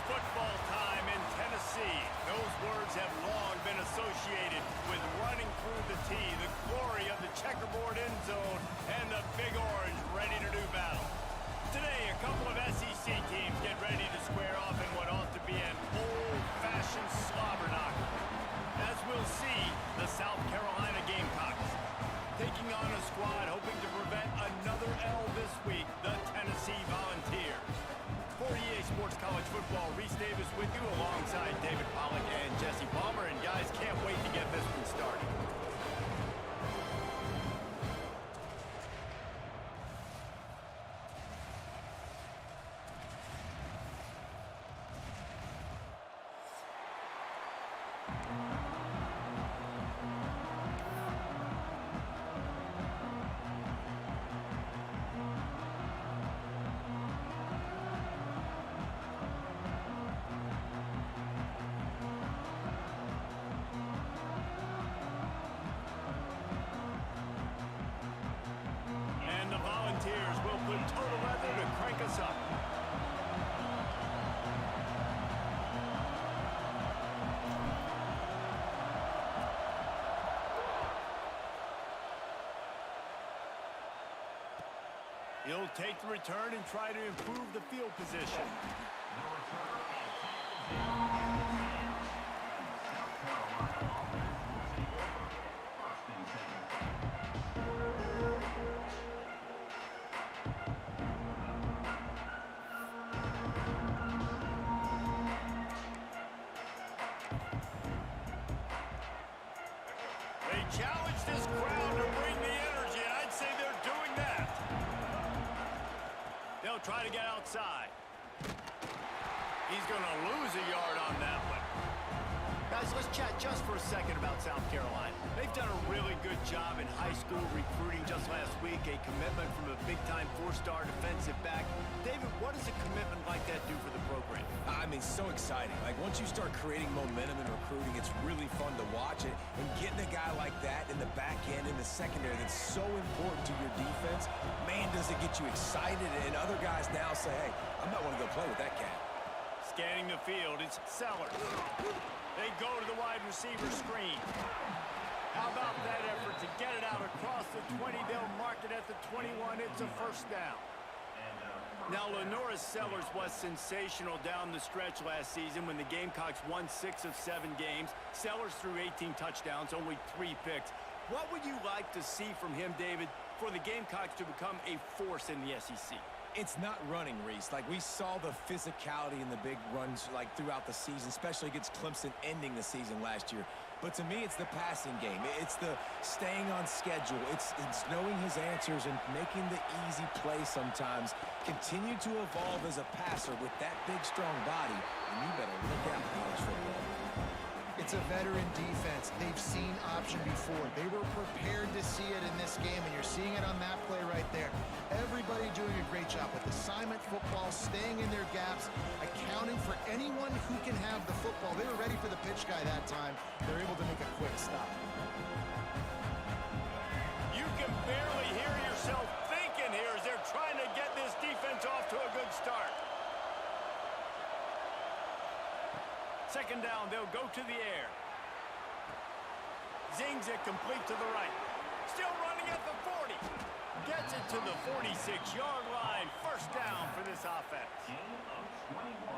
football time in Tennessee. Those words have long been associated with running through the tee, the glory of the checkerboard end zone, and the Big Orange ready to do battle. Today, a couple of SEC teams get ready to square off in what ought to be an old-fashioned slobber knocker. As we'll see, the South Carolina Gamecocks taking on a squad hoping to prevent another L this week, the Tennessee Volunteers. For EA Sports College Football, Reese Davis with you alongside David Pollack and Jesse Palmer. And guys, can't wait to get this one started. Will put total leather to crank us up. He'll take the return and try to improve the field position. Challenge this crowd to bring the energy, and I'd say they're doing that. They'll try to get outside. He's going to lose a yard on that one. Guys, let's chat just for a second about South Carolina. They've done a really good job in high school recruiting. Just last week, a commitment from a big-time four-star defensive back. David, what does a commitment like that do for the program? I mean, so exciting. Like, once you start creating momentum in recruiting, it's really fun to watch it. And getting a guy like that in the back end, in the secondary, that's so important to your defense, man, does it get you excited. And other guys now say, hey, I'm not going to go play with that cat. Scanning the field, it's Sellers. They go to the wide receiver screen. How about that effort to get it out across the 20? They'll mark it at the 21. It's a first down. Now, Lenoris Sellers was sensational down the stretch last season when the Gamecocks won 6 of 7 games. Sellers threw 18 touchdowns, only 3 picks. What would you like to see from him, David, for the Gamecocks to become a force in the SEC? It's not running, Reese. Like, we saw the physicality in the big runs, like, throughout the season, especially against Clemson ending the season last year. But to me, it's the passing game. It's the staying on schedule. It's knowing his answers and making the easy play sometimes. Continue to evolve as a passer with that big, strong body, and you better look out, college football. It's a veteran defense. They've seen option before. They were prepared to see it in this game, and you're seeing it on that play right there. Everybody doing a great job with assignment football, staying in their gaps, accounting for anyone who can have the football. They were ready for the pitch guy that time. They're able to make a quick stop. You can barely hear yourself thinking here as they're trying to get this defense off to a good start. Second down, they'll go to the air. Zings it complete to the right. Still running at the 40. Gets it to the 46-yard line. First down for this offense.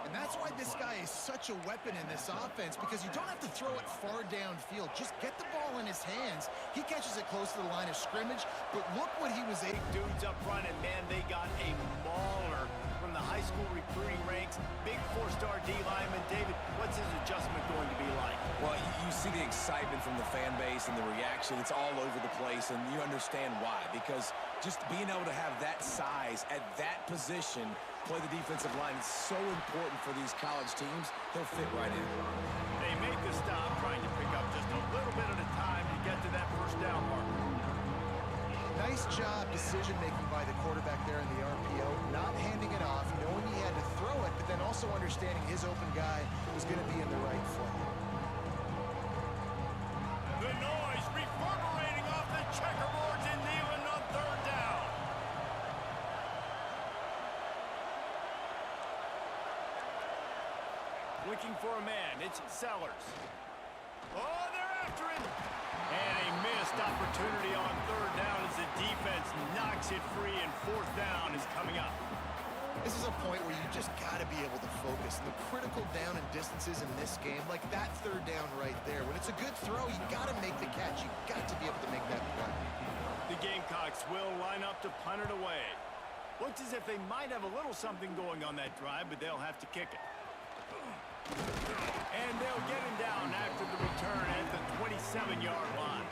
And that's why this guy is such a weapon in this offense, because you don't have to throw it far downfield. Just get the ball in his hands. He catches it close to the line of scrimmage, but look what he was able to do. Dudes up front, and man, they got a mauler from the high school recruiting ranks. Big four-star D lineman. David, what's his adjustment going to be like? Well, you see the excitement from the fan base and the reaction. It's all over the place, and you understand why. Because just being able to have that size at that position, play the defensive line, is so important for these college teams. He'll fit right in. They make the stop, trying to pick up just a little bit at a time to get to that first down marker. Nice job decision-making by the quarterback there in the RPO, not handing it off, knowing he had to throw it, but then also understanding his open guy was going to be in the right foot. The noise reverberating off the checkerboards in Neyland on third down. Looking for a man. It's Sellers. Oh, they're after him. And a missed opportunity on third down as the defense knocks it free, and fourth down is coming up. This is a point where you just got to be able to focus. The critical down and distances in this game, like that third down right there. When it's a good throw, you got to make the catch. You got to be able to make that play. The Gamecocks will line up to punt it away. Looks as if they might have a little something going on that drive, but they'll have to kick it. And they'll get him down after the return at the 27-yard line.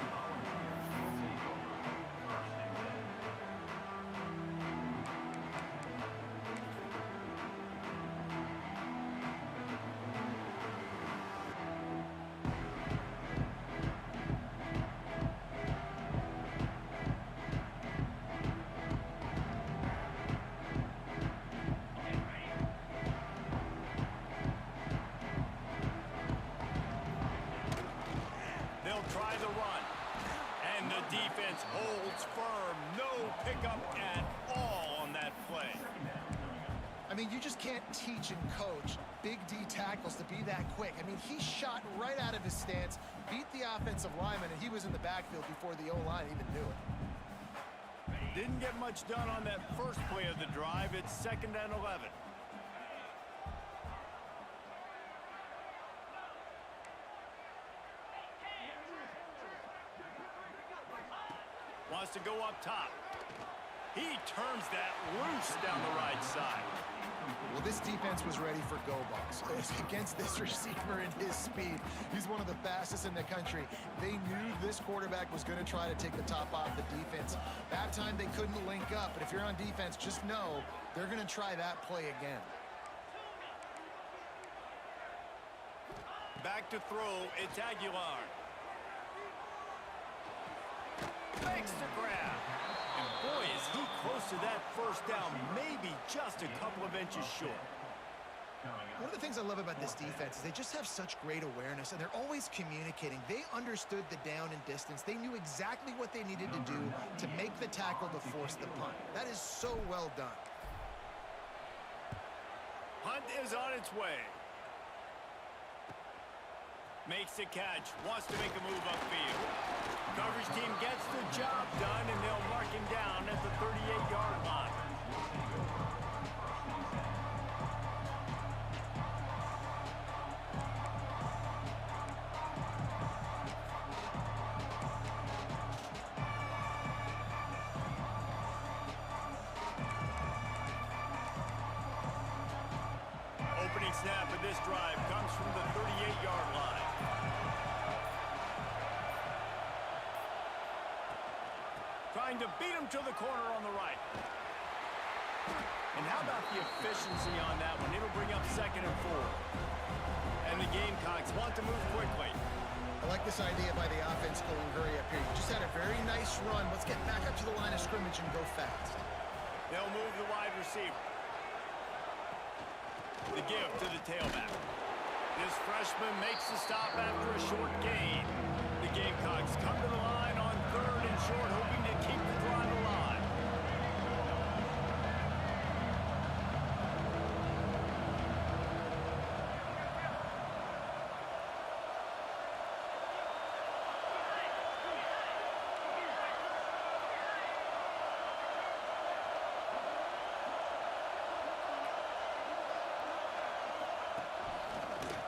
Try the run, and the defense holds firm. No pickup at all on that play. I mean, you just can't teach and coach Big D tackles to be that quick. I mean, he shot right out of his stance, beat the offensive lineman, and he was in the backfield before the O-line even knew it. Didn't get much done on that first play of the drive. It's 2nd and 11. Wants to go up top. He turns that loose down the right side. Well, this defense was ready for go balls. Against this receiver and his speed, he's one of the fastest in the country. They knew this quarterback was going to try to take the top off the defense. That time they couldn't link up, but if you're on defense, just know they're going to try that play again. Back to throw, it's Aguilar. Makes the grab. And boy, is he close to that first down, maybe just a couple of inches short. One of the things I love about this defense is they just have such great awareness, and they're always communicating. They understood the down and distance. They knew exactly what they needed to do to make the tackle to force the punt. That is so well done. Punt is on its way. Makes the catch, wants to make a move upfield. Coverage team gets the job done, and they'll mark him down at the 38-yard line. Opening snap of this drive comes from the 38-yard line. Trying to beat him to the corner on the right. And how about the efficiency on that one? It'll bring up 2nd and 4. And the Gamecocks want to move quickly. I like this idea by the offense going hurry up here. You just had a very nice run. Let's get back up to the line of scrimmage and go fast. They'll move the wide receiver. The give to the tailback. This freshman makes the stop after a short gain. The Gamecocks come to the line on 3rd and short, hoping to keep the drive alive.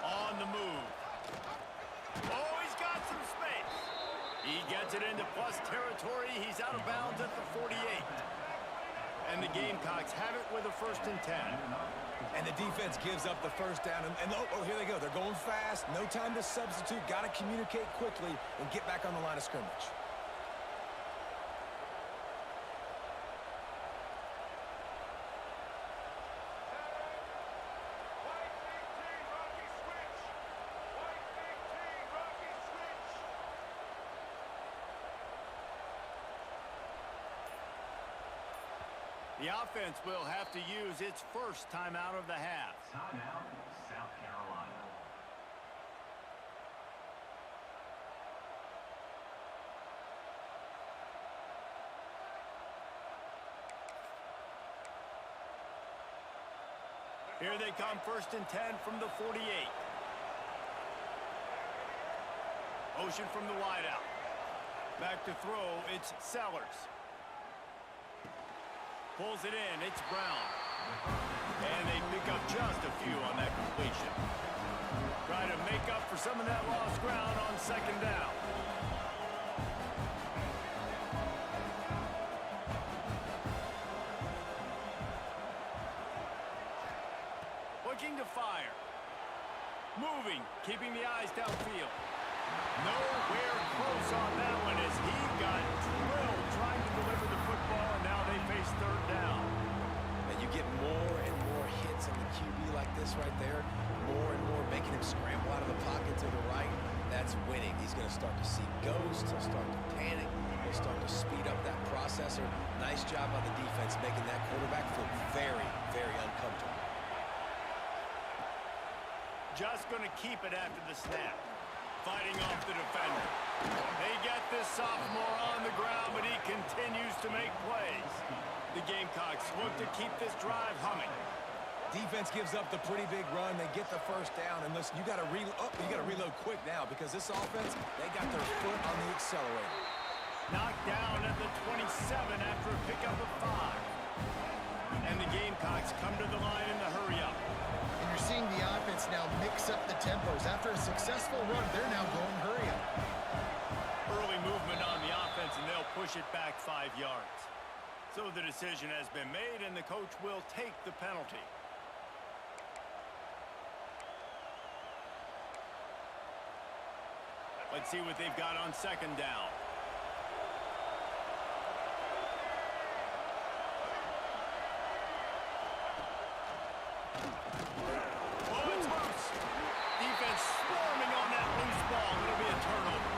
On the move. Oh, he's got some space. He gets it into plus territory. He's out of bounds at the 48. And the Gamecocks have it with a 1st and 10. And the defense gives up the first down. And oh, here they go. They're going fast. No time to substitute. Got to communicate quickly and get back on the line of scrimmage. The offense will have to use its first timeout of the half. Timeout, South Carolina. Here they come, 1st and 10 from the 48. Motion from the wideout. Back to throw, it's Sellers. Pulls it in, it's Brown. And they pick up just a few on that completion. Try to make up for some of that lost ground on 2nd down. Looking to fire. Moving, keeping the eyes downfield. Nowhere close on that one as he got drilled trying to deliver the football, and now they face 3rd down. And you get more and more hits on the QB like this right there, more and more making him scramble out of the pocket to the right. That's winning. He's going to start to see ghosts. He'll start to panic. He'll start to speed up that processor. Nice job by the defense making that quarterback feel very, very uncomfortable. Just going to keep it after the snap. Fighting off the defender. They get this sophomore on the ground, but he continues to make plays. The Gamecocks look to keep this drive humming. Defense gives up the pretty big run. They get the 1st down, and listen, you got to reload quick now because this offense, they got their foot on the accelerator. Knocked down at the 27 after a pickup of 5. And the Gamecocks come to the line in the hurry up. And you're seeing the offense now mix up the tempos. After a successful run, they're now going hurry up. Early movement on the offense, and they'll push it back 5 yards. So the decision has been made, and the coach will take the penalty. Let's see what they've got on 2nd down. Oh, it's loose. Defense swarming on that loose ball. It'll be a turnover.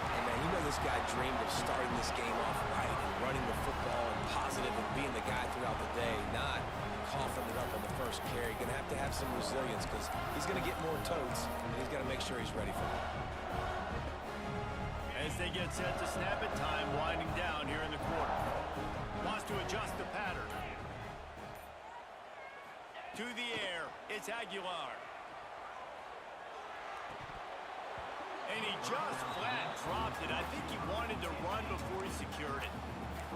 Hey, man, you know this guy dreamed of starting this game off right and running the football and positive and being the guy throughout the day, not coughing it up on the 1st carry. Going to have some resilience because he's going to get more totes, and he's got to make sure he's ready for it. As they get set to snap it, time winding down here in the quarter. Wants to adjust the pattern. To the air, it's Aguilar. And he just flat dropped it. I think he wanted to run before he secured it.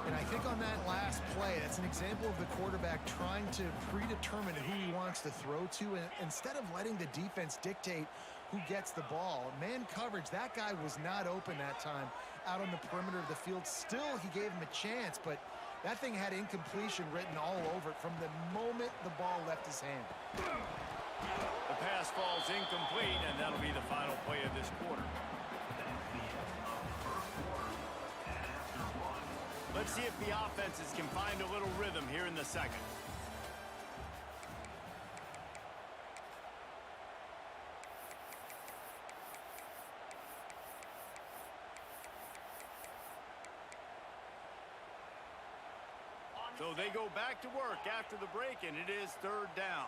And I think on that last play, that's an example of the quarterback trying to predetermine who he wants to throw to, and instead of letting the defense dictate who gets the ball. Man coverage, that guy was not open that time out on the perimeter of the field. Still, he gave him a chance, but that thing had incompletion written all over it from the moment the ball left his hand. The pass falls incomplete, and that'll be the final play of this quarter. Let's see if the offenses can find a little rhythm here in the 2nd. So they go back to work after the break, and it is 3rd down.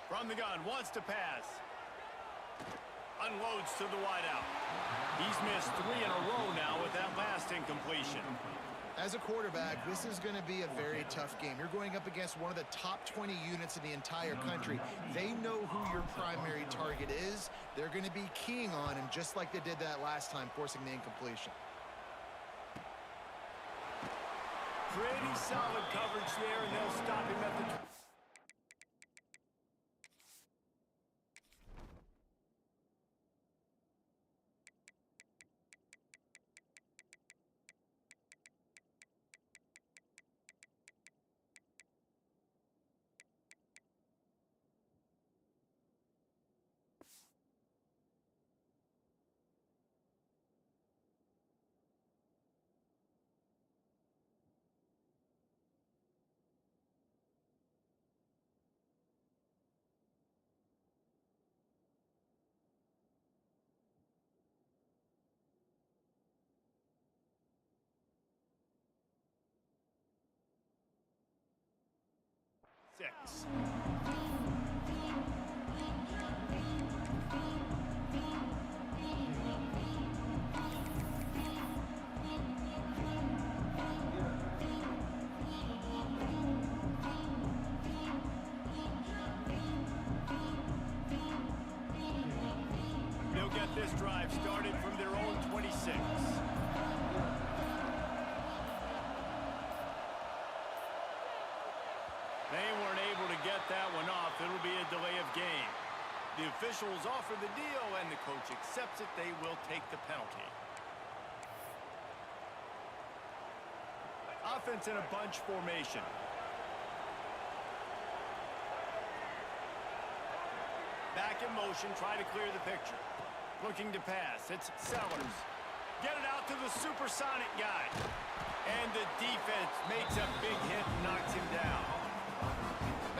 From the gun, wants to pass. Unloads to the wideout. He's missed 3 in a row now with that last incompletion. As a quarterback, this is going to be a very tough game. You're going up against one of the top 20 units in the entire country. They know who your primary target is. They're going to be keying on him just like they did that last time, forcing the incompletion. Pretty solid coverage there, and they'll stop him at the... Six. this drive started from their own 26. They weren't able to get that one off. It'll be a delay of game. The officials offer the deal, and the coach accepts it. They will take the penalty. Offense in a bunch formation. Back in motion, try to clear the picture. Looking to pass. It's Sellers. Get it out to the supersonic guy. And the defense makes a big hit and knocks him down.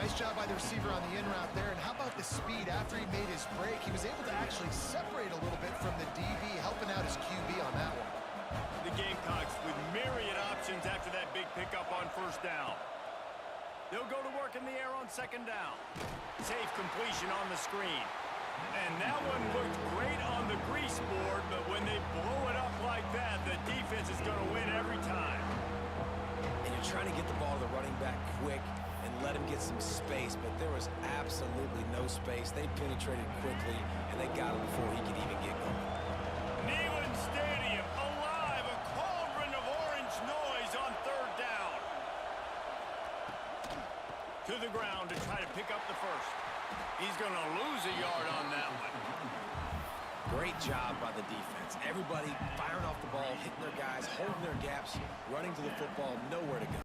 Nice job by the receiver on the in route there. And how about the speed after he made his break? He was able to actually separate a little bit from the DB, helping out his QB on that one. The Gamecocks with myriad options after that big pickup on first down. They'll go to work in the air on second down. Safe completion on the screen. And that one looked great on the grease board, but when they blow it up like that, the defense is going to win every time. And you're trying to get the ball to the running back quick and let him get some space, but there was absolutely no space. They penetrated quickly, and they got him before he could even get going. Neyland Stadium alive, a cauldron of orange noise on third down. To the ground to try to pick up the first. He's going to lose a yard on that one. Great job by the defense. Everybody firing off the ball, hitting their guys, holding their gaps, running to the football, nowhere to go.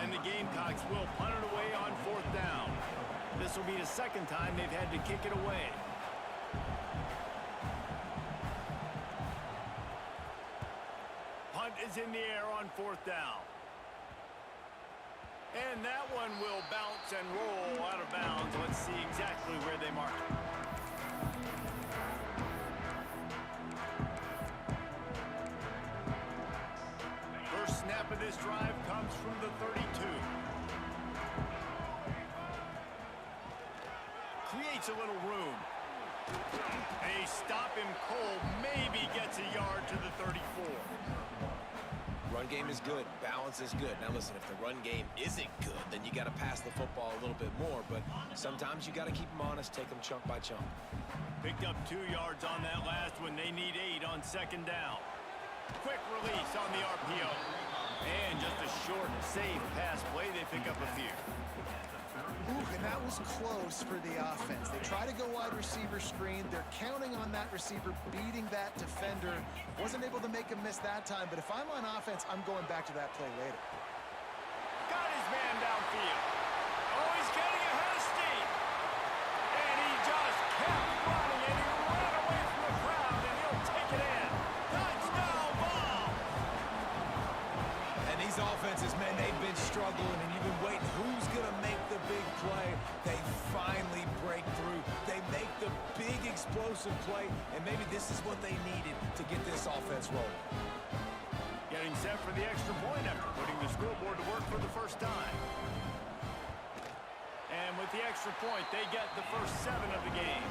And the Gamecocks will punt it away on fourth down. This will be the second time they've had to kick it away. Punt is in the air on fourth down. And that one will bounce and roll out of bounds. Let's see exactly where they mark it. First snap of this drive comes from the 32. Creates a little room. They stop him cold. Maybe gets a yard to the 34. Run game is good. Balance is good. Now listen, if the run game isn't good, then you got to pass the football a little bit more. But sometimes you got to keep them honest, take them chunk by chunk. Picked up 2 yards on that last one. They need 8 on second down. Quick release on the RPO. And just a short, safe pass play. They pick up a few. Ooh, and that was close for the offense. They try to go wide receiver screen. They're counting on that receiver beating that defender. Wasn't able to make him miss that time, but if I'm on offense, I'm going back to that play later. Got his man downfield. Oh, he's getting ahead of steam. And he just kept running, and he ran away from the crowd, and he'll take it in. Touchdown ball. And these offenses, man, they've been struggling, and you've been waiting. Who's going to make the big play? They finally break through. They make the big explosive play, and maybe this is what they needed to get this offense rolling. Getting set for the extra point after putting the scoreboard to work for the first time. And with the extra point, they get the first 7 of the game.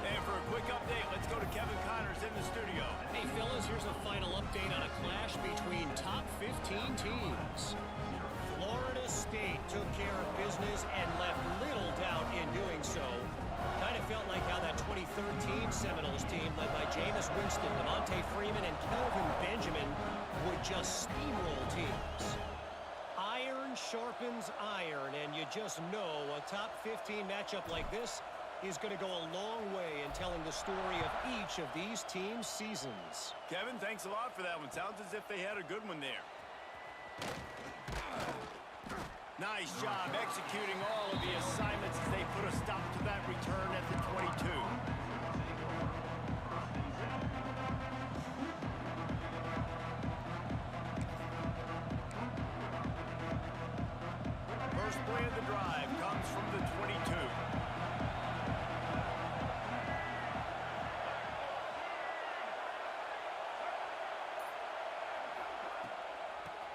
And for a quick update, let's go to Kevin Connors in the studio. Hey, fellas, here's a final update on a clash between top 15 teams. Florida State took care of business and left little doubt in doing so. Kind of felt like how that 2013 Seminoles team, led by Jameis Winston, Devontae Freeman, and Kelvin Benjamin, would just steamroll teams. Iron sharpens iron, and you just know a top 15 matchup like this is going to go a long way in telling the story of each of these teams' seasons. Kevin, thanks a lot for that one. Sounds as if they had a good one there. Nice job executing all of the assignments as they put a stop to that return at the 22. First play of the drive comes from the 22.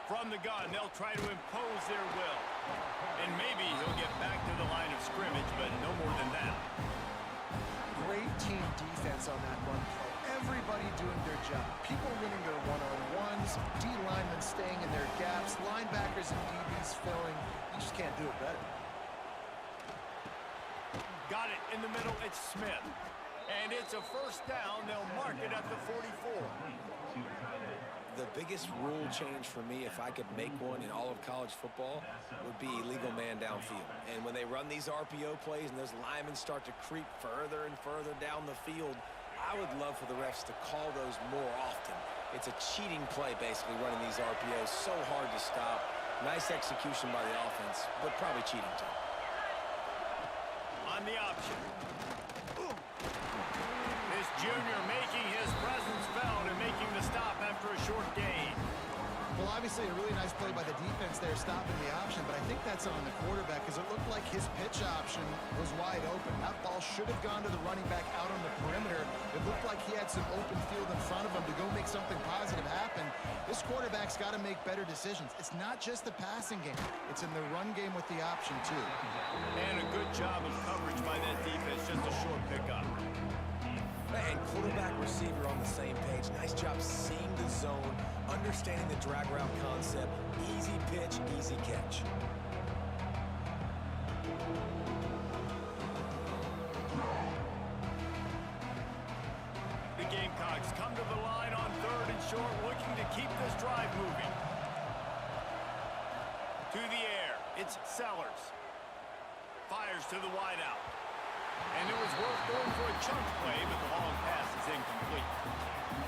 From the gun, they'll try to impose their will. And maybe he'll get back to the line of scrimmage, but no more than that. Great team defense on that run play. Everybody doing their job. People winning their one-on-ones, D-linemen staying in their gaps, linebackers and DBs filling. You just can't do it better. Got it in the middle. It's Smith. And it's a first down. They'll mark it at the 44. The biggest rule change for me, if I could make one in all of college football, would be illegal man downfield. And when they run these RPO plays and those linemen start to creep further and further down the field, I would love for the refs to call those more often. It's a cheating play, basically, running these RPOs. So hard to stop. Nice execution by the offense, but probably cheating too. On the option. This junior making his presence felt and making the stop after a short gain. Well, obviously a really nice play by the defense there, stopping the option, but I think that's on the quarterback because it looked like his pitch option was wide open. That ball should have gone to the running back out on the perimeter. It looked like he had some open field in front of him to go make something positive happen. This quarterback's got to make better decisions. It's not just the passing game. It's in the run game with the option, too. And a good job of coverage by that defense, just a short pickup. And quarterback receiver on the same page. Nice job seeing the zone, understanding the drag route concept. Easy pitch, easy catch. The Gamecocks come to the line on 3rd and short, looking to keep this drive moving. To the air, it's Sellers. Fires to the wideout. And it was worth going for a chunk play, but the long pass is incomplete.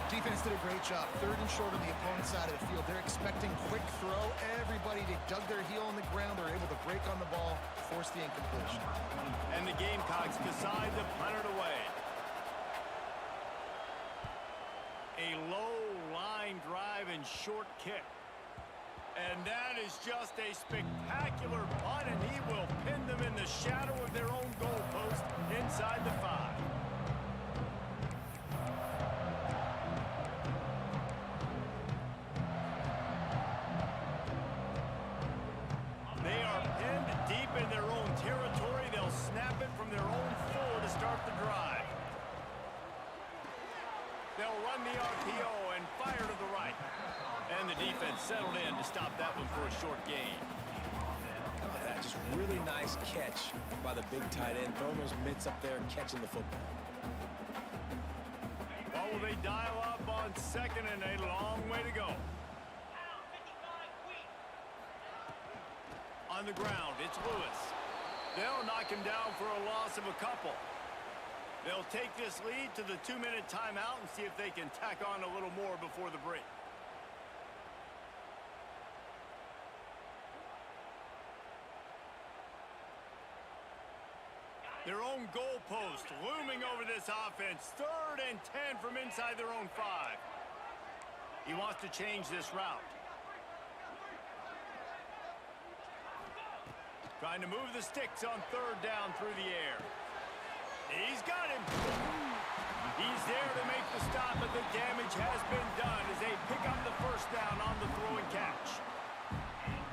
Defense did a great job. 3rd and short on the opponent's side of the field. They're expecting quick throw. Everybody dug their heel on the ground. They're able to break on the ball, force the incompletion. And the Gamecocks decide to punt it away. A low line drive and short kick. And that is just a spectacular punt, and he will pin them in the shadow of their own goalpost inside the 5. They are pinned deep in their own territory. They'll snap it from their own 4 to start the drive. They'll run the RPO and fire to the right. And the defense settled in to stop that one for a short gain. That just really nice catch by the big tight end. Throwing those mitts up there and catching the football. Well, will they dial up on 2nd and a long way to go? On the ground, it's Lewis. They'll knock him down for a loss of a couple. They'll take this lead to the 2-minute timeout and see if they can tack on a little more before the break. Their own goalpost looming over this offense. 3rd and 10 from inside their own 5. He wants to change this route. Trying to move the sticks on 3rd down through the air. He's got him. He's there to make the stop, but the damage has been done as they pick up the first down on the throw and catch.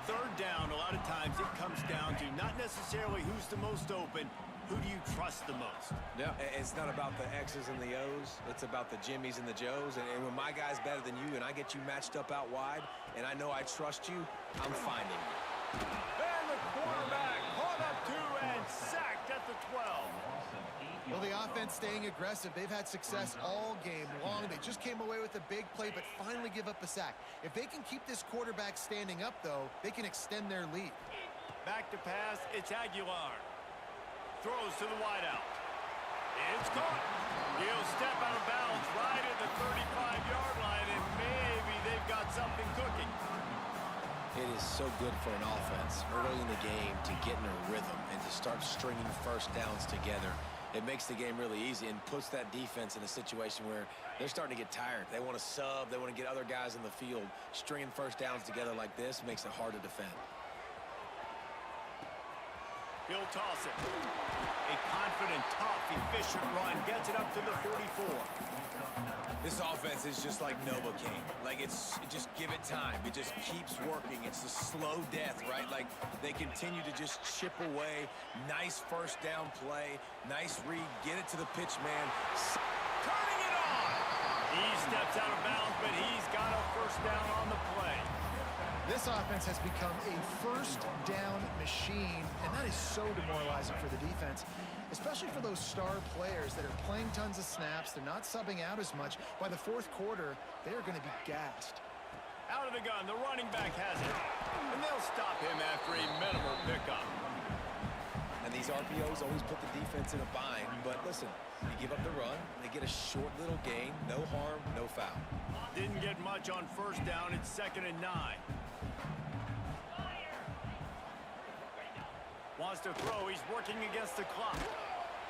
3rd down, a lot of times it comes down to not necessarily who's the most open, who do you trust the most? Yeah, it's not about the X's and the O's. It's about the Jimmies and the Joes. And when my guy's better than you and I get you matched up out wide and I know I trust you, I'm finding you. And the quarterback caught up to and sacked at the 12. Well, the offense staying aggressive. They've had success all game long. They just came away with a big play, but finally give up a sack. If they can keep this quarterback standing up, though, they can extend their lead. Back to pass, it's Aguilar. Throws to the wideout. It's caught. He'll step out of bounds right at the 35-yard line, and maybe they've got something cooking. It is so good for an offense early in the game to get in a rhythm and to start stringing first downs together. It makes the game really easy and puts that defense in a situation where they're starting to get tired. They want to sub. They want to get other guys in the field. Stringing first downs together like this makes it hard to defend. He'll toss it. A confident, tough, efficient run gets it up to the 44. This offense is just like Novocaine. Like, it's just give it time. It just keeps working. It's a slow death, right? Like, they continue to just chip away. Nice first down play. Nice read. Get it to the pitch man. Turning it on! He steps out of bounds, but he's got a first down on the play. This offense has become a first down machine, and that is so demoralizing for the defense, especially for those star players that are playing tons of snaps. They're not subbing out as much. By the fourth quarter, they're going to be gassed. Out of the gun, the running back has it. And they'll stop him after a minimal pickup. And these RPOs always put the defense in a bind. But listen, you give up the run, they get a short little gain, no harm, no foul. Didn't get much on first down. It's 2nd and 9. Wants to throw. He's working against the clock.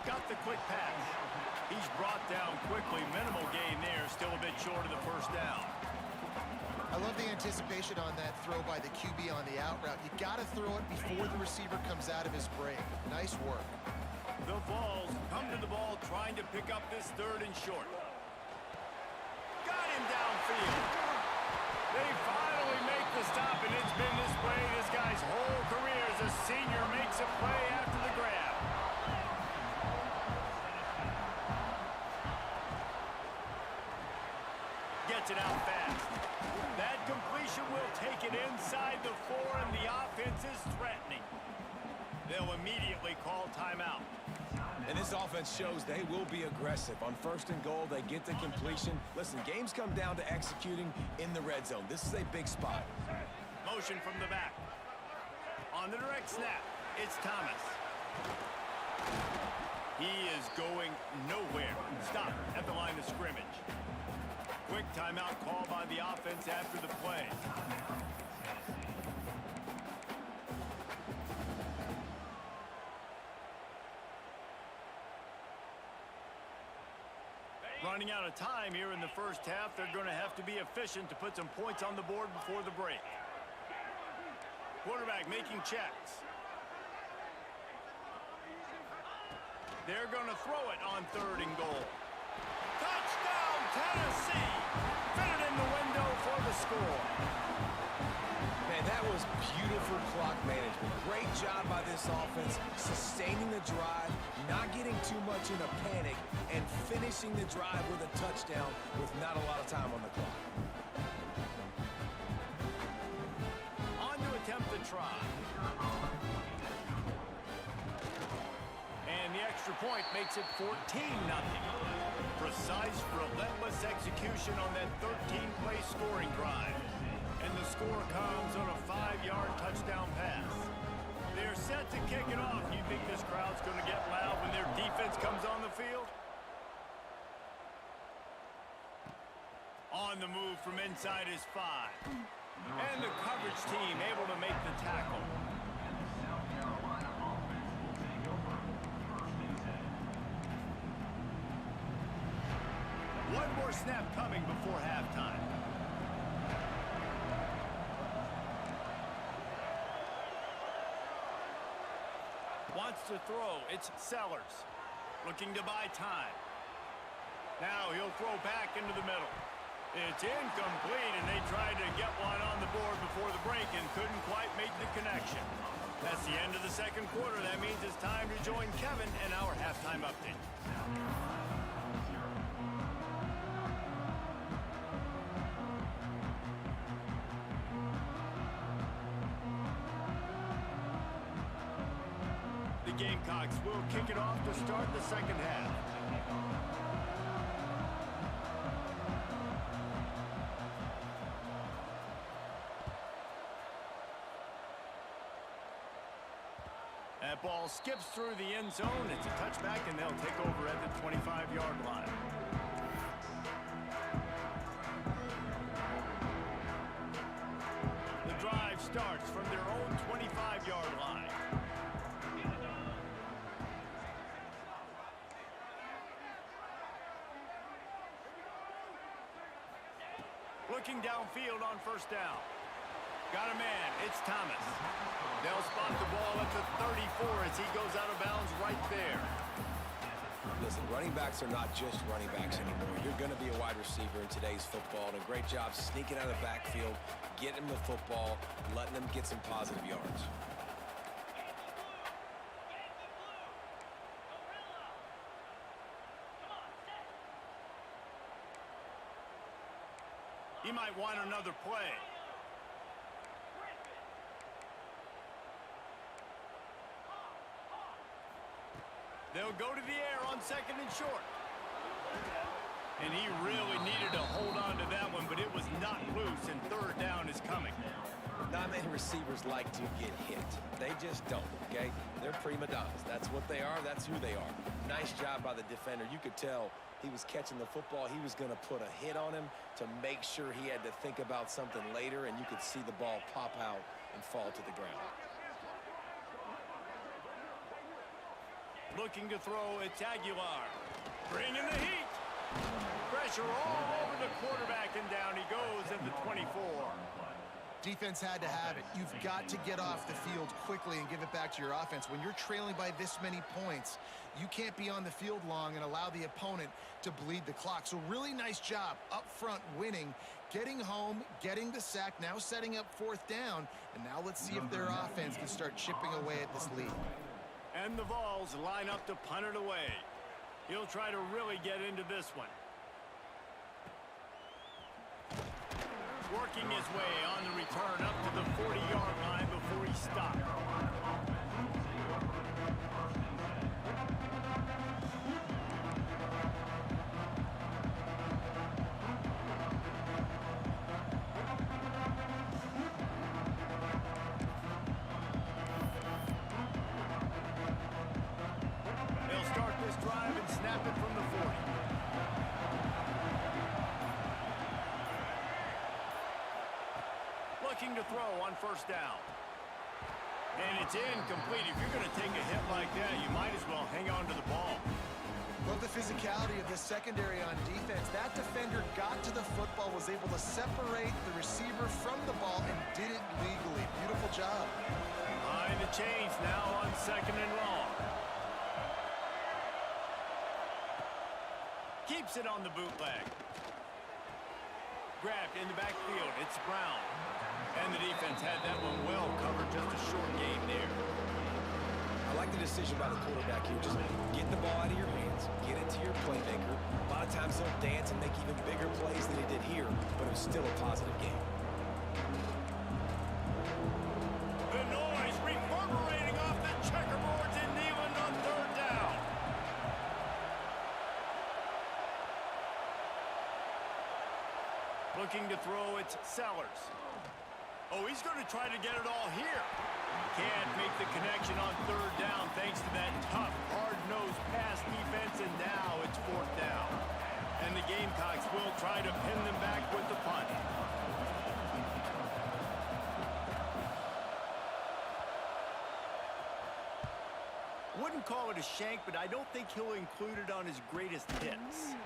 Got the quick pass. He's brought down quickly. Minimal gain there. Still a bit short of the first down. I love the anticipation on that throw by the QB on the out route. You got to throw it before the receiver comes out of his break. Nice work. The Vols come to the ball trying to pick up this 3rd and short. Got him downfield. They finally make the stop, and it's been this way this guy's whole career as a senior makes a play after the grab. Gets it out fast. That completion will take it inside the 4, and the offense is threatening. They'll immediately call timeout. And this offense shows they will be aggressive. On 1st and goal, they get the completion. Listen, games come down to executing in the red zone. This is a big spot. Motion from the back. On the direct snap, it's Thomas. He is going nowhere. Stop at the line of scrimmage. Quick timeout call by the offense after the play. Running out of time here in the first half. They're going to have to be efficient to put some points on the board before the break. Quarterback making checks. They're going to throw it on 3rd and goal. Touchdown, Tennessee! Fit it in the window for the score. Man, that was beautiful clock management. Great job by this offense, sustaining the drive, not getting too much in a panic, and finishing the drive with a touchdown with not a lot of time on the clock. On to attempt the try. And the extra point makes it 14-0. Precise, relentless execution on that 13-play scoring drive. And the score comes on a 5-yard touchdown pass. They're set to kick it off. You think this crowd's going to get loud when their defense comes on the field? On the move from inside his 5. And the coverage team able to make the tackle. One more snap coming before halftime. Wants to throw. It's Sellers. Looking to buy time. Now he'll throw back into the middle. It's incomplete, and they tried to get one on the board before the break and couldn't quite make the connection. That's the end of the second quarter. That means it's time to join Kevin and our halftime update. The Gamecocks will kick it off to start the second half. That ball skips through the end zone. It's a touchback, and they'll take over at the 25-yard line. The drive starts from their own 25-yard line. Looking downfield on first down. Got a man. It's Thomas. They'll spot the ball at the 34 as he goes out of bounds right there. Listen, running backs are not just running backs anymore. You're going to be a wide receiver in today's football, and a great job sneaking out of the backfield, getting them the football, letting them get some positive yards. He might want another play. They'll go to the air on 2nd and short. And he really needed to hold on to that one, but it was not loose, and 3rd down is coming. Not many receivers like to get hit. They just don't, okay? They're prima donnas. That's what they are. That's who they are. Nice job by the defender. You could tell he was catching the football. He was going to put a hit on him to make sure he had to think about something later, and you could see the ball pop out and fall to the ground. Looking to throw, it's Aguilar. Bringing the heat. Pressure all over the quarterback, and down he goes at the 24. Defense had to have it. You've got to get off the field quickly and give it back to your offense. When you're trailing by this many points, you can't be on the field long and allow the opponent to bleed the clock. So really nice job up front winning, getting home, getting the sack, now setting up 4th down. And now let's see if their offense can start chipping away at this lead. And the Vols line up to punt it away. He'll try to really get into this one. Working his way on the return up to the 40-yard line before he stopped. They'll start this drive and snap it from the 40. Looking to throw on 1st down. And it's incomplete. If you're going to take a hit like that, you might as well hang on to the ball. Love the physicality of the secondary on defense. That defender got to the football, was able to separate the receiver from the ball, and did it legally. Beautiful job. Behind the chains now on 2nd and long. Keeps it on the bootleg. Grabbed in the backfield. It's Brown. And the defense had that one well covered. Just a short game there. I like the decision by the quarterback here. Just get the ball out of your hands. Get it to your playmaker. A lot of times they'll dance and make even bigger plays than he did here, but it was still a positive game. The noise reverberating off the checkerboards in Neyland on 3rd down. Looking to throw, it's Sellers. Oh, he's going to try to get it all here. Can't make the connection on 3rd down thanks to that tough, hard-nosed pass defense, and now it's 4th down. And the Gamecocks will try to pin them back with the punt. Wouldn't call it a shank, but I don't think he'll include it on his greatest hits.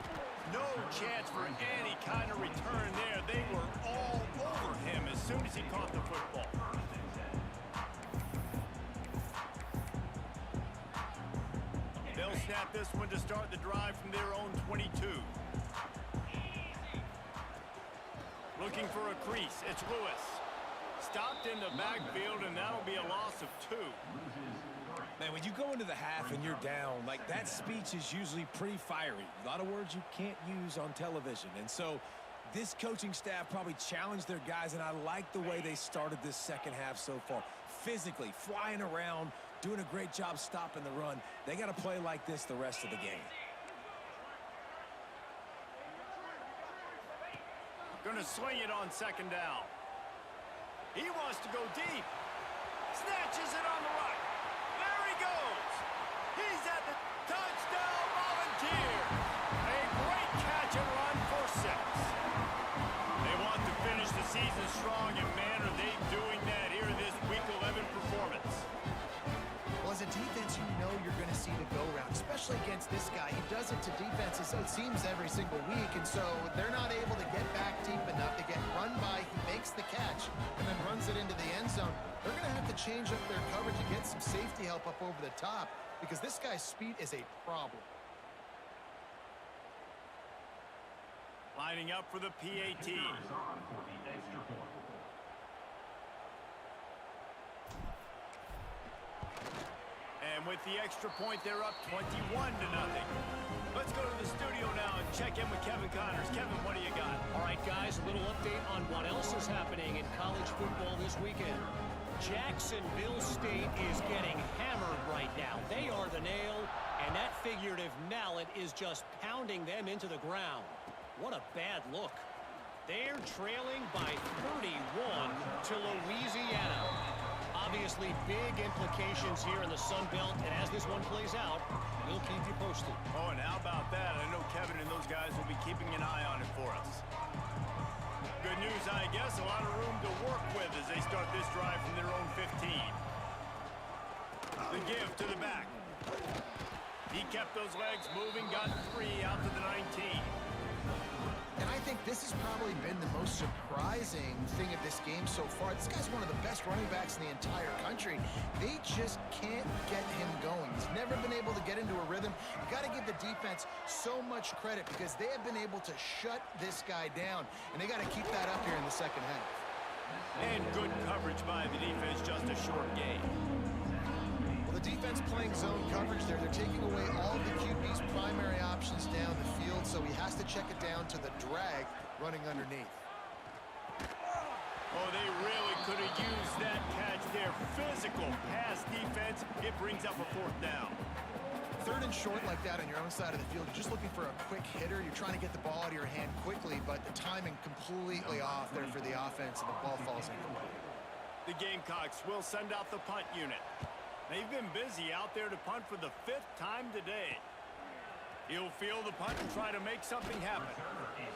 No chance for any kind of return there. They were all over him as soon as he caught the football. They'll snap this one to start the drive from their own 22. Looking for a crease. It's Lewis. Stopped in the backfield, and that'll be a loss of 2. Man, when you go into the half and you're down, like, that speech is usually pretty fiery. A lot of words you can't use on television. And so this coaching staff probably challenged their guys, and I like the way they started this 2nd half so far. Physically, flying around, doing a great job stopping the run. They got to play like this the rest of the game. Going to swing it on 2nd down. He wants to go deep. Snatches it on the right. There he goes. He's at the touchdown Volunteers. A great catch and run for 6. They want to finish the season strong, and man, are they doing that here in this Week 11 performance. Well, as a defense, you know you're going to see the go-round, especially against this guy. He does it to defenses, it seems, every single week, and so they're not able to get back deep enough to get run by. He makes the catch and then runs it into the end zone. They're going to have to change up their coverage and get some safety help up over the top because this guy's speed is a problem. Lining up for the PAT. And with the extra point, they're up 21-0. Let's go to the studio now and check in with Kevin Connors. Kevin, what do you got? All right, guys, a little update on what else is happening in college football this weekend. Jacksonville State is getting hammered right now. They are the nail, and that figurative mallet is just pounding them into the ground. What a bad look. They're trailing by 31 to Louisiana. Obviously, big implications here in the Sun Belt, and as this one plays out, we'll keep you posted. Oh, and how about that? I know Kevin and those guys will be keeping an eye on it for us. Good news, I guess. A lot of room to work with as they start this drive from their own 15. The give to the back. He kept those legs moving, got 3 out to the 19. And I think this has probably been the most surprising thing of this game so far. This guy's one of the best running backs in the entire country. They just can't get him going. He's never been able to get into a rhythm. You got to give the defense so much credit because they have been able to shut this guy down, and they got to keep that up here in the second half. And good coverage by the defense, just a short gain. Well, the defense playing zone coverage there. They're taking away all the QB's primary options down the field, so he has to check it down to the drag running underneath. Oh, they really could have used that catch there. Physical pass defense. It brings up a 4th down. 3rd and short like that on your own side of the field. You're just looking for a quick hitter. You're trying to get the ball out of your hand quickly, but the timing completely off there for the offense, and the ball falls incomplete. The Gamecocks will send out the punt unit. They've been busy out there to punt for the 5th time today. He'll field the punt and try to make something happen.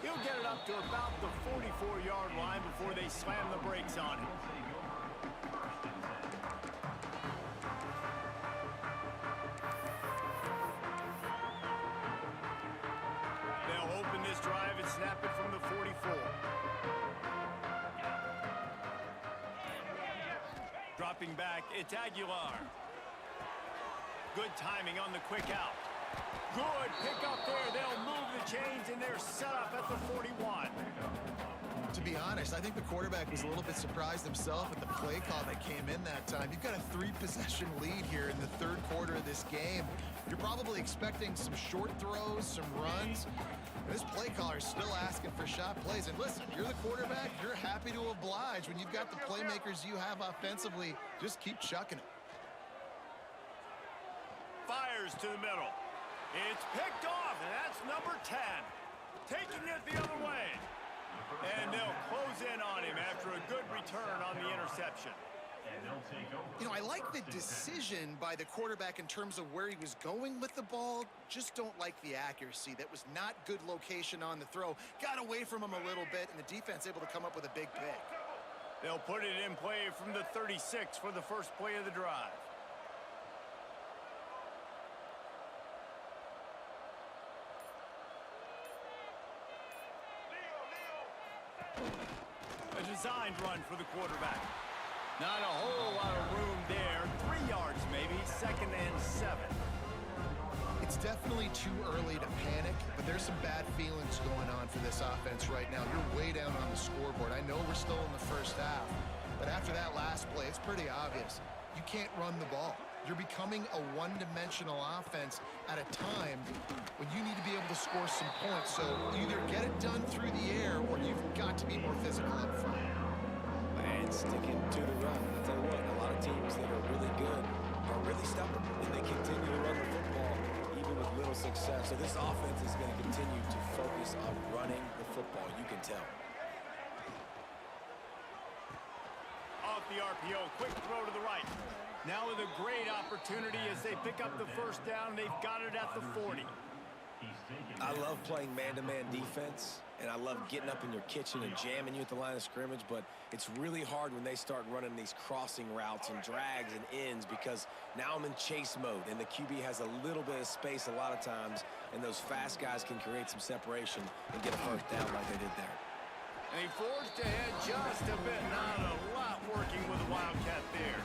He'll get it up to about the 44-yard line before they slam the brakes on him. They'll open this drive and snap it from the 44. Dropping back, it's Aguilar. Good timing on the quick out. Good pick up there. They'll move the chains, and they're set up at the 41. To be honest, I think the quarterback was a little bit surprised himself at the play call that came in that time. You've got a 3-possession lead here in the 3rd quarter of this game. You're probably expecting some short throws, some runs. This play caller is still asking for shot plays. And listen, you're the quarterback. You're happy to oblige. When you've got the playmakers you have offensively, just keep chucking it. Fires to the middle. It's picked off, and that's number 10. Taking it the other way. And they'll close in on him after a good return on the interception. You know, I like the decision by the quarterback in terms of where he was going with the ball. Just don't like the accuracy. That was not good location on the throw. Got away from him a little bit, and the defense able to come up with a big pick. They'll put it in play from the 36 for the first play of the drive. A designed run for the quarterback. Not a whole lot of room there. 3 yards maybe, 2nd and 7. It's definitely too early to panic, but there's some bad feelings going on for this offense right now. You're way down on the scoreboard. I know we're still in the first half, but after that last play, it's pretty obvious. You can't run the ball. You're becoming a one-dimensional offense at a time when you need to be able to score some points. So either get it done through the air or you've got to be more physical up front. And sticking to the run. I'll tell you what, a lot of teams that are really good are really stubborn, and they continue to run the football even with little success. So this offense is going to continue to focus on running the football, you can tell. Off the RPO, quick throw to the right. Now with a great opportunity as they pick up the first down. They've got it at the 40. I love playing man-to-man defense, and I love getting up in your kitchen and jamming you at the line of scrimmage, but it's really hard when they start running these crossing routes and drags and ends because now I'm in chase mode, and the QB has a little bit of space a lot of times, and those fast guys can create some separation and get a first down like they did there. And he forged ahead just a bit. Not a lot working with the Wildcat there.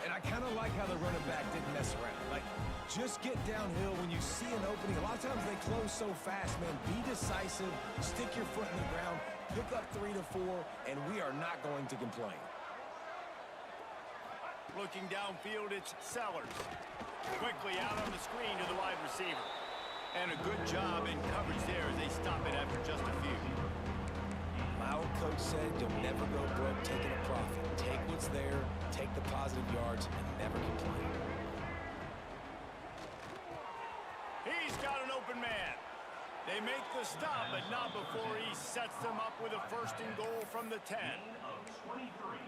And I kind of like how the running back didn't mess around. Like, just get downhill when you see an opening. A lot of times they close so fast, man. Be decisive, stick your foot in the ground, pick up 3 to 4, and we are not going to complain. Looking downfield, it's Sellers. Quickly out on the screen to the wide receiver. And a good job in coverage there as they stop it after just a few. My old coach said, you'll never go broke taking a profit. Take what's there, take the positive yards, and never complain. They make the stop, but not before he sets them up with a first and goal from the 10.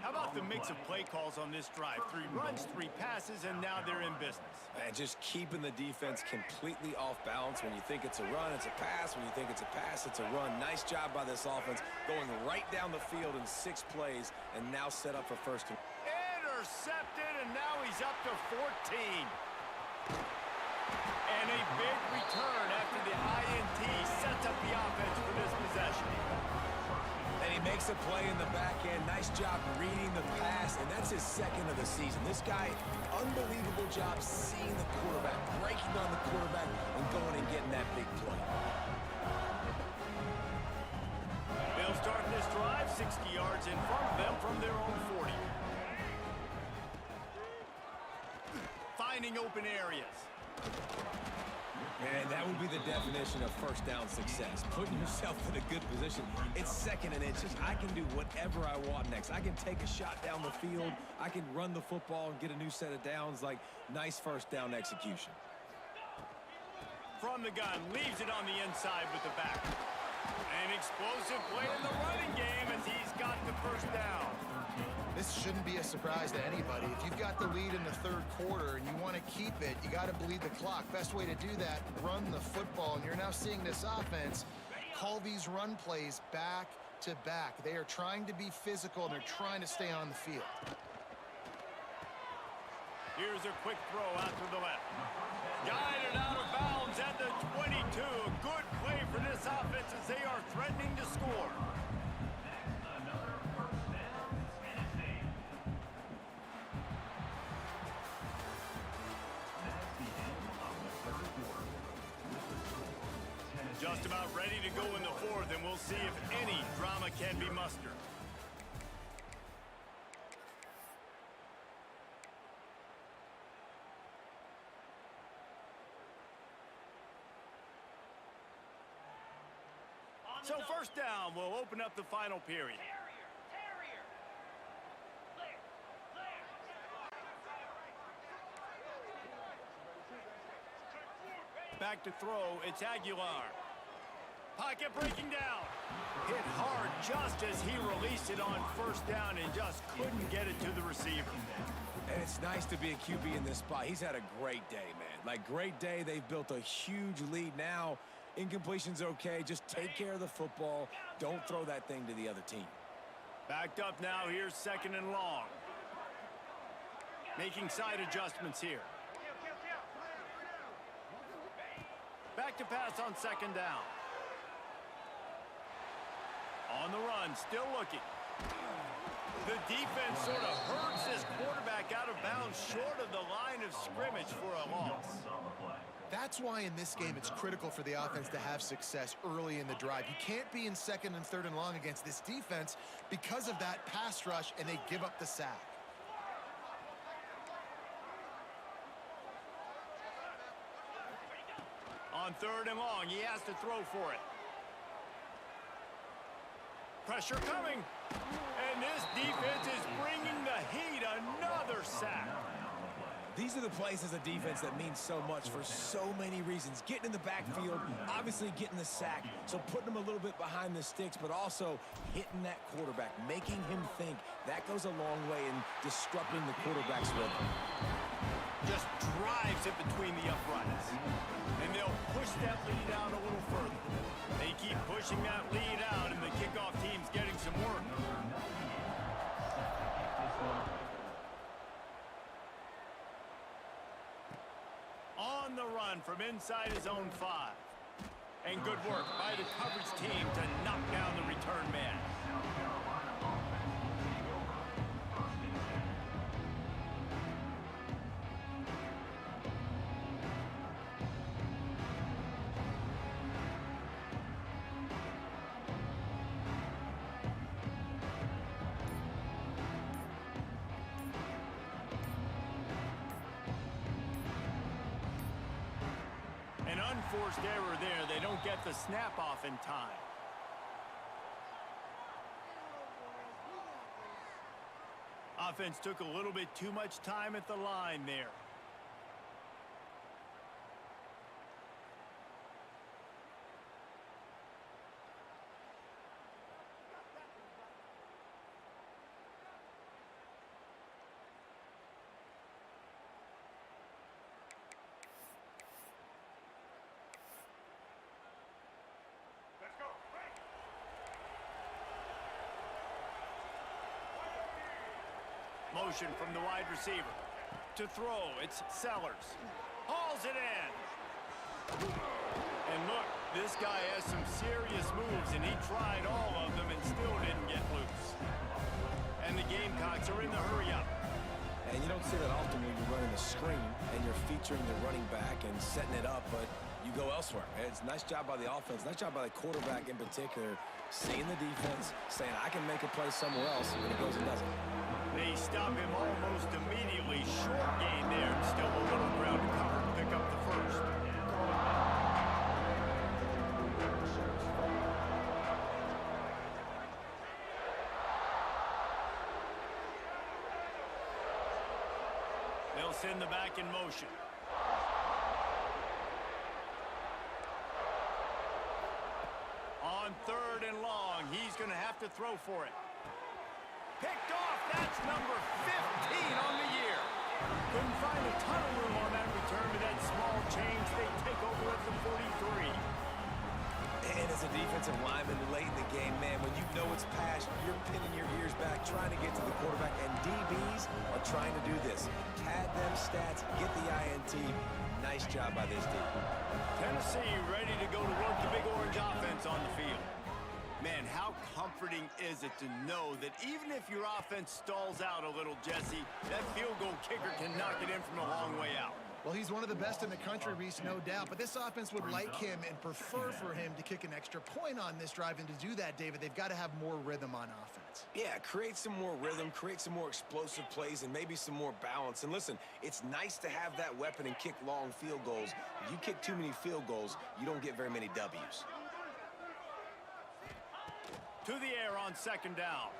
How about the mix of play calls on this drive? 3 runs, 3 passes, and now they're in business. And just keeping the defense completely off balance. When you think it's a run, it's a pass. When you think it's a pass, it's a run. Nice job by this offense, going right down the field in 6 plays, and now set up for first. Intercepted, and now he's up to 14. And a big return after the INT sets up the offense for this possession. And he makes a play in the back end. Nice job reading the pass, and that's his 2nd of the season. This guy, unbelievable job seeing the quarterback, breaking on the quarterback, and going and getting that big play. They'll start this drive 60 yards in front of them from their own 40. Finding open areas. And that would be the definition of first down success. Putting yourself in a good position. It's 2nd and inches. I can do whatever I want next. I can take a shot down the field. I can run the football and get a new set of downs. Like, nice first down execution. From the gun, leaves it on the inside with the back. An explosive play in the running game as he's got the first down. This shouldn't be a surprise to anybody. If you've got the lead in the 3rd quarter and you want to keep it, you got to bleed the clock. Best way to do that, run the football. And you're now seeing this offense call these run plays back to back. They are trying to be physical, and they're trying to stay on the field. Here's a quick throw out to the left. Guided out of bounds at the 22. A good play for this offense as they are threatening to score. Just about ready to go in the 4th, and we'll see if any drama can be mustered. So first down, we'll open up the final period. Back to throw, it's Aguilar. Pocket breaking down. Hit hard just as he released it on first down and just couldn't get it to the receiver. And it's nice to be a QB in this spot. He's had a great day, man. Like, great day. They've built a huge lead now. Incompletion's okay. Just take care of the football. Don't throw that thing to the other team. Backed up now. Here's 2nd and long. Making side adjustments here. Back to pass on 2nd down. On the run, still looking. The defense sort of hurts this quarterback out of bounds short of the line of scrimmage for a loss. That's why in this game it's critical for the offense to have success early in the drive. You can't be in 2nd and 3rd and long against this defense because of that pass rush, and they give up the sack. On 3rd and long, he has to throw for it. Pressure coming. And this defense is bringing the heat. Another sack. These are the plays as a defense that mean so much for so many reasons. Getting in the backfield, obviously getting the sack, so putting him a little bit behind the sticks, but also hitting that quarterback, making him think. That goes a long way in disrupting the quarterback's rhythm. Just drives it between the uprights. And they'll push that lead out a little further. They keep pushing that lead out, and the kickoff team's getting some work. On the run from inside his own 5. And good work by the coverage team to knock down the return man. An unforced error there. They don't get the snap off in time. Offense took a little bit too much time at the line there. motion from the wide receiver. To throw, it's Sellers. Hauls it in. And look, this guy has some serious moves, and he tried all of them and still didn't get loose. And the Gamecocks are in the hurry-up. And you don't see that often when you're running a screen and you're featuring the running back and setting it up, but you go elsewhere. It's a nice job by the offense, nice job by the quarterback in particular, seeing the defense, saying, I can make a play somewhere else, and he goes and does it. They stop him almost immediately. Short gain there, and still a little ground to cover to pick up the first. They'll send the back in motion. On 3rd and long, he's going to have to throw for it. Picked off, that's number 15 on the year. Couldn't find a ton of room on that return, but that small change, they take over at the 43. And as a defensive lineman late in the game, man, when you know it's past, you're pinning your ears back, trying to get to the quarterback, and DBs are trying to do this. Pad them stats, get the INT. Nice job by this team. Tennessee ready to go to work the Big Orange offense on the field. Man, how comforting is it to know that even if your offense stalls out a little, Jesse, that field goal kicker can knock it in from a long way out. Well, he's one of the best in the country, Reese, no doubt. But this offense would like him and prefer for him to kick an extra point on this drive. And to do that, David, they've got to have more rhythm on offense. Yeah, create some more rhythm, create some more explosive plays, and maybe some more balance. And listen, it's nice to have that weapon and kick long field goals. If you kick too many field goals, you don't get very many W's. To the air on 2nd down.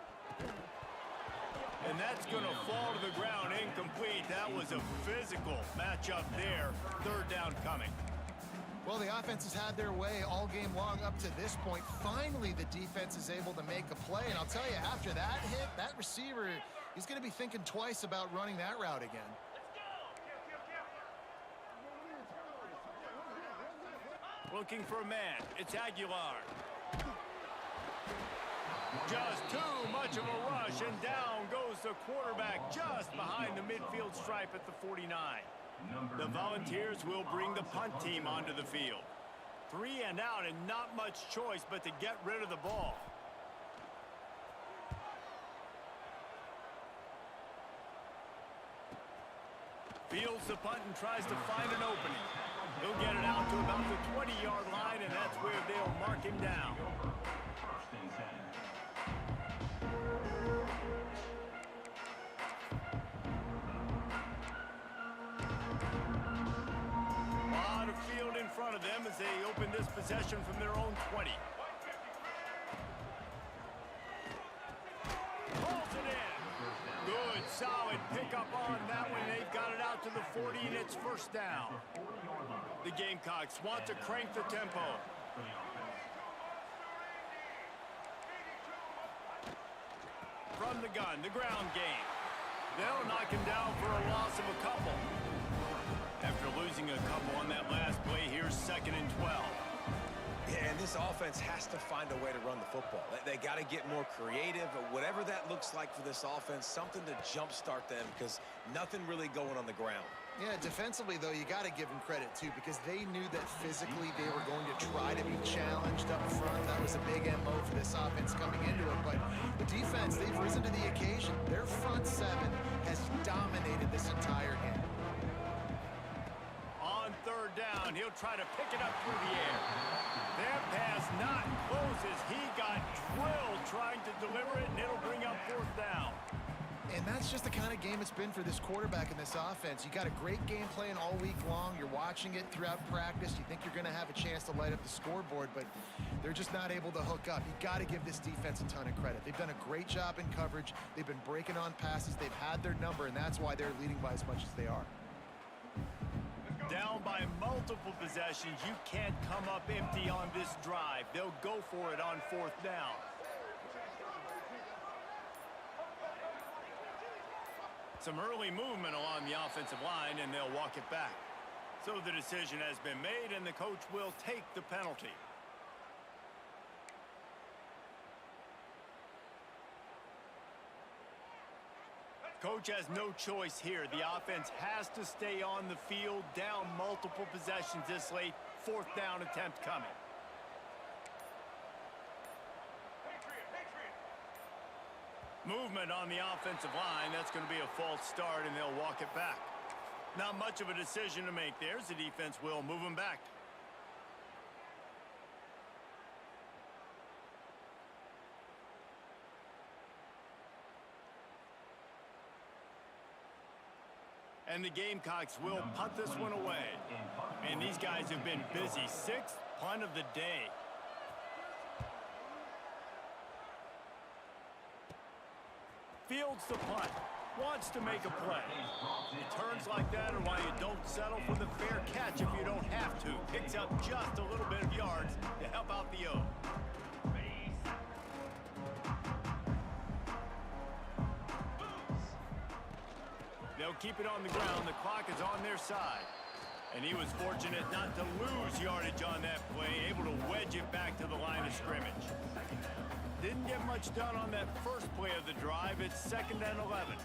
And that's going to fall to the ground incomplete. That was a physical matchup there. 3rd down coming. Well, the offense has had their way all game long up to this point. Finally, the defense is able to make a play. And I'll tell you, after that hit, that receiver, he's going to be thinking twice about running that route again. Looking for a man. It's Aguilar. Just too much of a rush, and down goes the quarterback just behind the midfield stripe at the 49. The Volunteers will bring the punt team onto the field. 3 and out, and not much choice but to get rid of the ball. Fields the punt and tries to find an opening. He'll get it out to about the 20-yard line, and that's where they'll mark him down. A lot of field in front of them as they open this possession from their own 20. Pulls it in. Good, solid pickup on that one. They've got it out to the 40, and it's 1st down. The Gamecocks want to crank the tempo. From the gun, the ground game. They'll knock him down for a loss of a couple. After losing a couple on that last play, here's 2nd and 12. Yeah, and this offense has to find a way to run the football. They got to get more creative, whatever that looks like for this offense, something to jumpstart them because nothing really going on the ground. Yeah, defensively, though, you got to give them credit, too, because they knew that physically they were going to try to be challenged up front. That was a big MO for this offense coming into it. But the defense, they've risen to the occasion. Their front 7 has dominated this entire game. On 3rd down, he'll try to pick it up through the air. Their pass not closes. He got drilled trying to deliver it, and it'll bring up 4th down. And that's just the kind of game it's been for this quarterback and this offense. You got a great game plan all week long. You're watching it throughout practice. You think you're going to have a chance to light up the scoreboard, but they're just not able to hook up. You got to give this defense a ton of credit. They've done a great job in coverage. They've been breaking on passes. They've had their number, and that's why they're leading by as much as they are. Down by multiple possessions. You can't come up empty on this drive. They'll go for it on 4th down. Some early movement along the offensive line, and they'll walk it back. So the decision has been made, and the coach will take the penalty. Coach has no choice here. The offense has to stay on the field, down multiple possessions this late. Fourth down attempt coming. Movement on the offensive line. That's going to be a false start, and they'll walk it back. Not much of a decision to make there. The defense will move him back. And the Gamecocks will punt this one away. And these guys have been busy. Sixth punt of the day. Fields the punt. Wants to make a play. Turns like that are why you don't settle for the fair catch if you don't have to. Picks up just a little bit of yards to help out the O. They'll keep it on the ground. The clock is on their side. And he was fortunate not to lose yardage on that play, able to wedge it back to the line of scrimmage. Didn't get much done on that first play of the drive. It's 2nd and 11.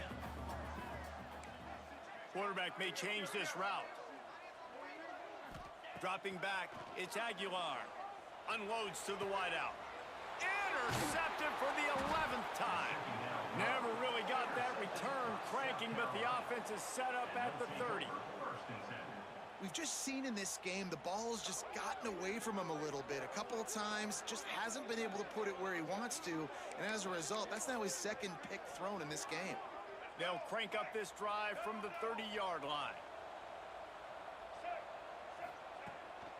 Quarterback may change this route. Dropping back, it's Aguilar. Unloads to the wideout. Intercepted for the 11th time. Never really got that return cranking, but the offense is set up at the 30. We've just seen in this game the ball's just gotten away from him a little bit. A couple of times, just hasn't been able to put it where he wants to, and as a result, that's now his 2nd pick thrown in this game. They'll crank up this drive from the 30-yard line.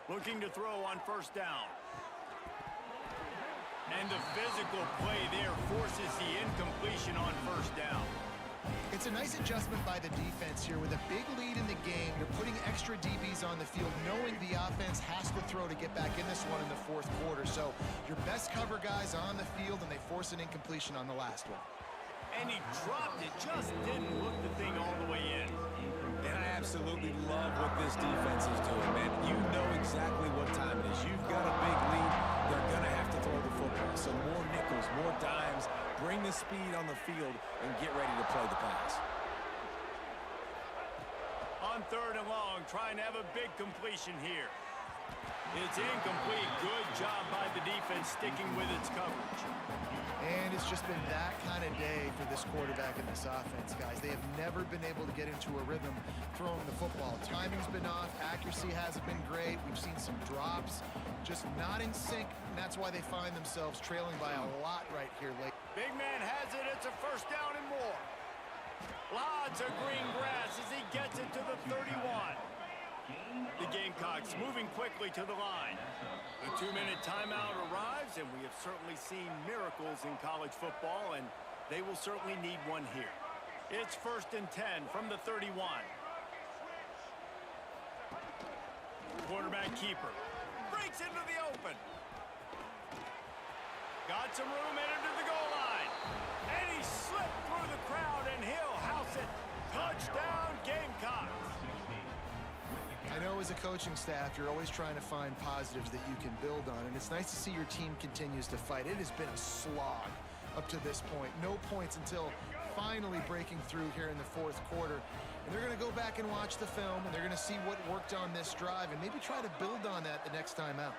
Looking to throw on first down. And the physical play there forces the incompletion on first down. It's a nice adjustment by the defense here. With a big lead in the game, you're putting extra DBs on the field, knowing the offense has to throw to get back in this one in the 4th quarter. So your best cover guys on the field, and they force an incompletion on the last one. And he dropped it, just didn't look the thing all the way in. And I absolutely love what this defense is doing, man. You know exactly what time it is. You've got a big lead. They're going to have to throw the football. So more nickels, more dimes, bring the speed on the field, and get ready to play the pass. On 3rd and long, trying to have a big completion here. It's incomplete. Good job by the defense sticking with its coverage. And it's just been that kind of day for this quarterback and this offense, guys. They have never been able to get into a rhythm throwing the football. Timing's been off. Accuracy hasn't been great. We've seen some drops, just not in sync, and that's why they find themselves trailing by a lot right here late. Big man has it. It's a first down and more. Lots of green grass as he gets it to the 31. The Gamecocks moving quickly to the line. The 2-minute timeout arrives, and we have certainly seen miracles in college football, and they will certainly need one here. It's 1st and 10 from the 31. Quarterback keeper breaks into the open. Got some room in into the goal line. And he slipped through the crowd, and he'll house it. Touchdown, Gamecocks. I know as a coaching staff, you're always trying to find positives that you can build on, and it's nice to see your team continues to fight. It has been a slog up to this point. No points until finally breaking through here in the 4th quarter. And they're going to go back and watch the film, and they're going to see what worked on this drive and maybe try to build on that the next time out.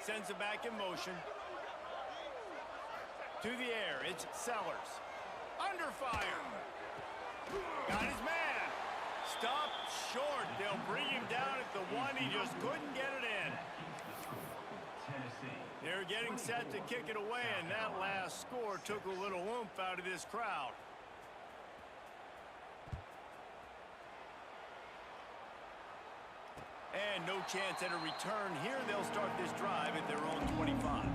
Sends it back in motion. To the air, it's Sellers. Under fire. Got his man. Stopped short. They'll bring him down at the 1. He just couldn't get it in. They're getting set to kick it away, and that last score took a little oomph out of this crowd. And no chance at a return here. They'll start this drive at their own 25.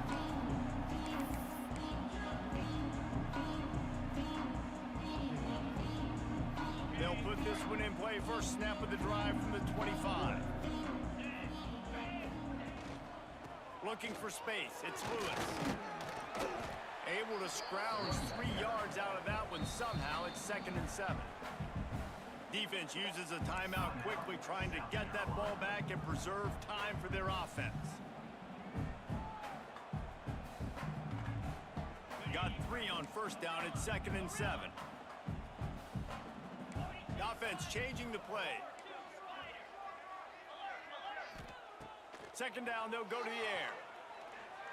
They'll put this one in play. First snap of the drive from the 25. Looking for space. It's Lewis. Able to scrounge 3 yards out of that one somehow. It's 2nd and 7. Defense uses a timeout quickly, trying to get that ball back and preserve time for their offense. Got 3 on first down. It's 2nd and 7. offense changing the play. Second down, they'll go to the air.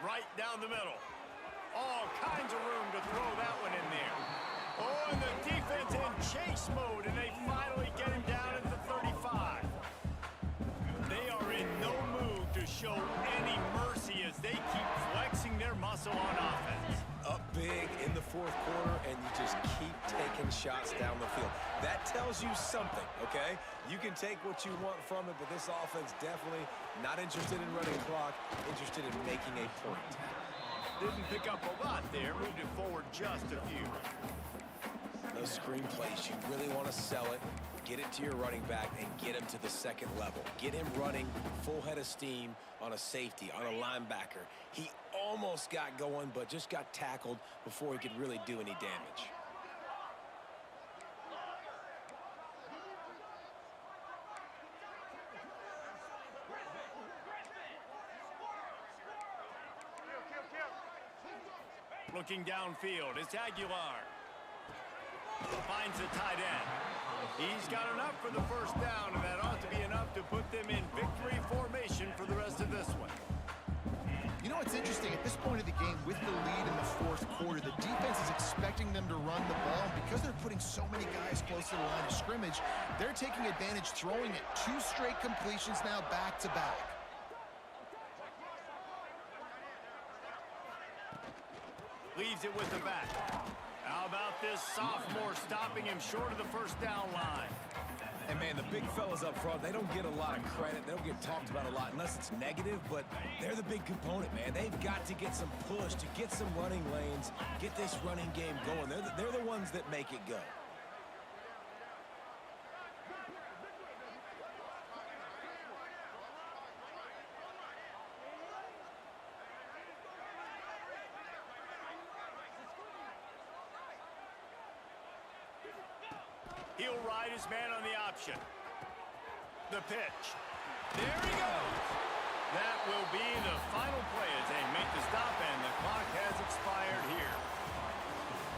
Right down the middle. All kinds of room to throw that one in there. Oh, and the defense in chase mode, and they finally get him down at the 35. They are in no mood to show any mercy as they keep flexing their muscle on offense. Up big in the fourth quarter, and you just keep taking shots down the field. That tells you something, okay? You can take what you want from it, but this offense definitely not interested in running clock, interested in making a point. Didn't pick up a lot there, moved it forward just a few. Those screen plays, you really want to sell it, get it to your running back, and get him to the second level. Get him running full head of steam on a safety, on a linebacker. He almost got going, but just got tackled before he could really do any damage. Looking downfield, it's Aguilar. Finds the tight end. He's got enough for the first down, and that ought to be enough to put them in victory formation for the rest of this one. You know what's interesting? At this point of the game, with the lead in the fourth quarter, the defense is expecting them to run the ball. And because they're putting so many guys close to the line of scrimmage, they're taking advantage, throwing it. 2 straight completions now back-to-back. Leaves it with the back. How about this sophomore stopping him short of the first down line? And, man, the big fellas up front, they don't get a lot of credit. They don't get talked about a lot unless it's negative, but they're the big component, man. They've got to get some push, to get some running lanes, get this running game going. They're the ones that make it go. He'll ride his man on the option. The pitch. There he goes. That will be the final play as they make the stop, and the clock has expired here.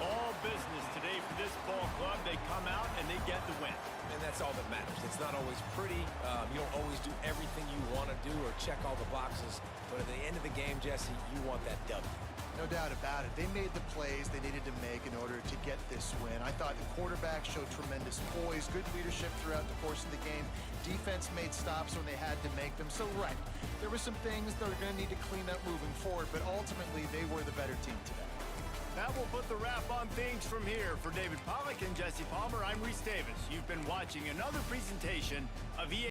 All business today for this ball club. They come out and they get the win. And that's all that matters. It's not always pretty. You don't always do everything you want to do or check all the boxes. But at the end of the game, Jesse, you want that W. No doubt about it. They made the plays they needed to make in order to get this win. I thought the quarterback showed tremendous poise, good leadership throughout the course of the game. Defense made stops when they had to make them. So, right, there were some things they're going to need to clean up moving forward, but ultimately they were the better team today. That will put the wrap on things from here. For David Pollack and Jesse Palmer, I'm Reese Davis. You've been watching another presentation of EA.